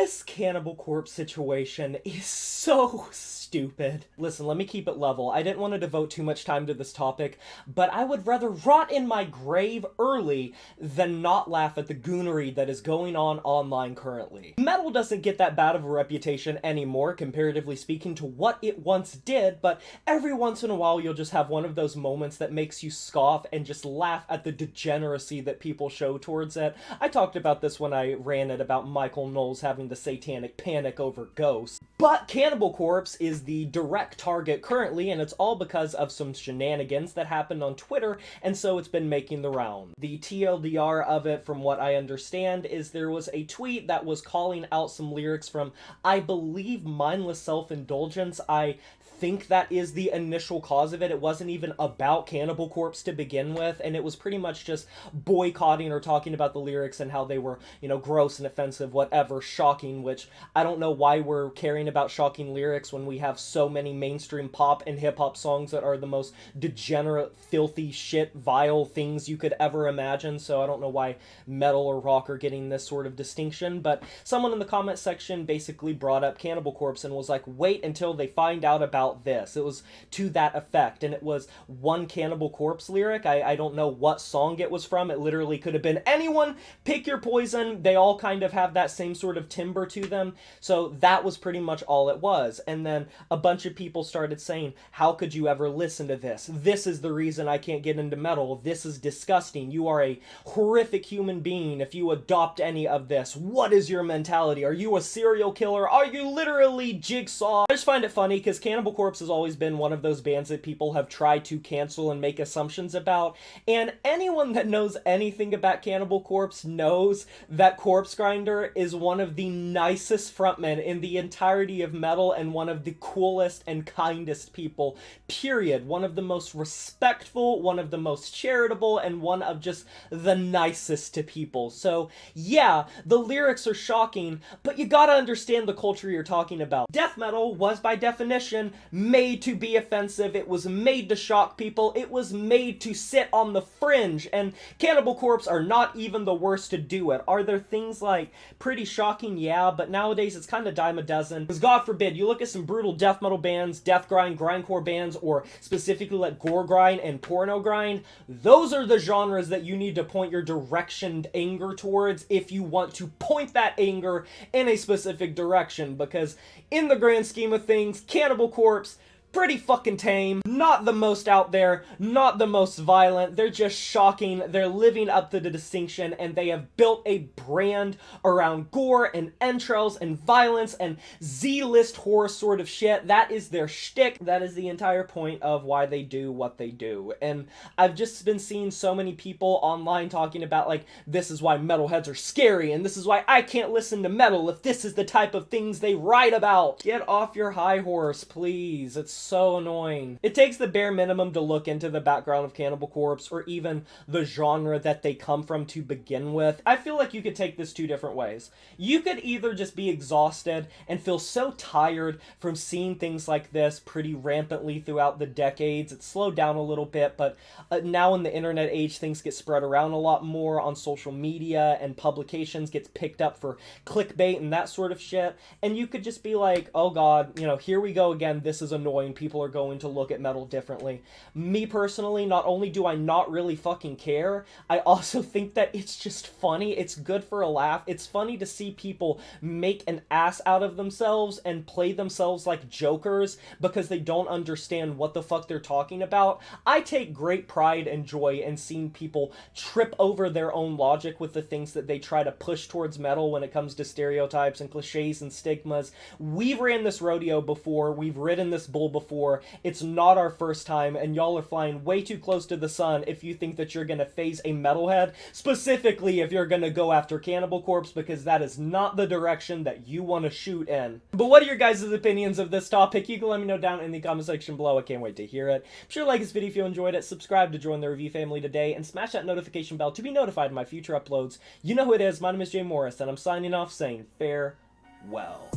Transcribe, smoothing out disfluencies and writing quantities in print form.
This Cannibal Corpse situation is so stupid. Listen, let me keep it level. I didn't want to devote too much time to this topic, but I would rather rot in my grave early than not laugh at the goonery that is going on online currently. Metal doesn't get that bad of a reputation anymore, comparatively speaking, to what it once did, but every once in a while you'll just have one of those moments that makes you scoff and just laugh at the degeneracy that people show towards it. I talked about this when I ran it about Michael Knowles having the satanic panic over ghosts. But Cannibal Corpse is the direct target currently, and it's all because of some shenanigans that happened on Twitter, and so it's been making the round. The TLDR of it, from what I understand, is there was a tweet that was calling out some lyrics from, I believe, Mindless Self-Indulgence. I think that is the initial cause of it. It wasn't even about Cannibal Corpse to begin with, and it was pretty much just boycotting or talking about the lyrics and how they were, gross and offensive, whatever, shocking, which I don't know why we're caring about shocking lyrics when we have so many mainstream pop and hip-hop songs that are the most degenerate, filthy shit, vile things you could ever imagine, so I don't know why metal or rock are getting this sort of distinction, but someone in the comment section basically brought up Cannibal Corpse and was like, wait until they find out about this. It was to that effect, and it was one Cannibal Corpse lyric. I don't know what song it was from. It literally could have been anyone. Pick your poison. They all kind of have that same sort of timbre to them, so that was pretty much all it was. And then a bunch of people started saying, how could you ever listen to this? This is the reason I can't get into metal. This is disgusting. You are a horrific human being if you adopt any of this. What is your mentality? Are you a serial killer? Are you literally Jigsaw? I just find it funny because Cannibal Corpse has always been one of those bands that people have tried to cancel and make assumptions about, and anyone that knows anything about Cannibal Corpse knows that Corpse Grinder is one of the nicest frontmen in the entirety of metal and one of the coolest and kindest people, period. One of the most respectful, one of the most charitable, and one of just the nicest to people. So yeah, the lyrics are shocking, but you gotta understand the culture you're talking about. Death metal was by definition made to be offensive. It was made to shock people. It was made to sit on the fringe, and Cannibal Corpse are not even the worst to do it. Are there things like pretty shocking? Yeah, but nowadays it's kind of dime a dozen. Because God forbid, you look at some brutal death metal bands, death grind, grindcore bands, or specifically like gore grind and porno grind, those are the genres that you need to point your directioned anger towards if you want to point that anger in a specific direction, because in the grand scheme of things, Cannibal Corpse, pretty fucking tame, not the most out there, not the most violent, they're just shocking, they're living up to the distinction, and they have built a brand around gore and entrails and violence and Z-list horror sort of shit. That is their shtick. That is the entire point of why they do what they do. And I've just been seeing so many people online talking about, like, this is why metalheads are scary, and this is why I can't listen to metal if this is the type of things they write about. Get off your high horse, please. It's so annoying. It takes the bare minimum to look into the background of Cannibal Corpse, or even the genre that they come from to begin with. I feel like you could take this two different ways. You could either just be exhausted and feel so tired from seeing things like this pretty rampantly throughout the decades. It's slowed down a little bit, but now in the internet age, things get spread around a lot more on social media, and publications gets picked up for clickbait and that sort of shit. And you could just be like, oh god, here we go again, this is annoying. People are going to look at metal differently. Me personally, not only do I not really fucking care, I also think that it's just funny. It's good for a laugh. It's funny to see people make an ass out of themselves and play themselves like jokers because they don't understand what the fuck they're talking about. I take great pride and joy in seeing people trip over their own logic with the things that they try to push towards metal when it comes to stereotypes and cliches and stigmas. We've ran this rodeo before. We've ridden this bull before. It's not our first time, and y'all are flying way too close to the sun if you think that you're gonna phase a metalhead, specifically if you're gonna go after Cannibal Corpse, because that is not the direction that you want to shoot in. But what are your guys' opinions of this topic? You can let me know down in the comment section below. I can't wait to hear it. Be sure to like this video if you enjoyed it, subscribe to join the review family today, and smash that notification bell to be notified of my future uploads. You know who it is. My name is Jay Morris, and I'm signing off saying farewell.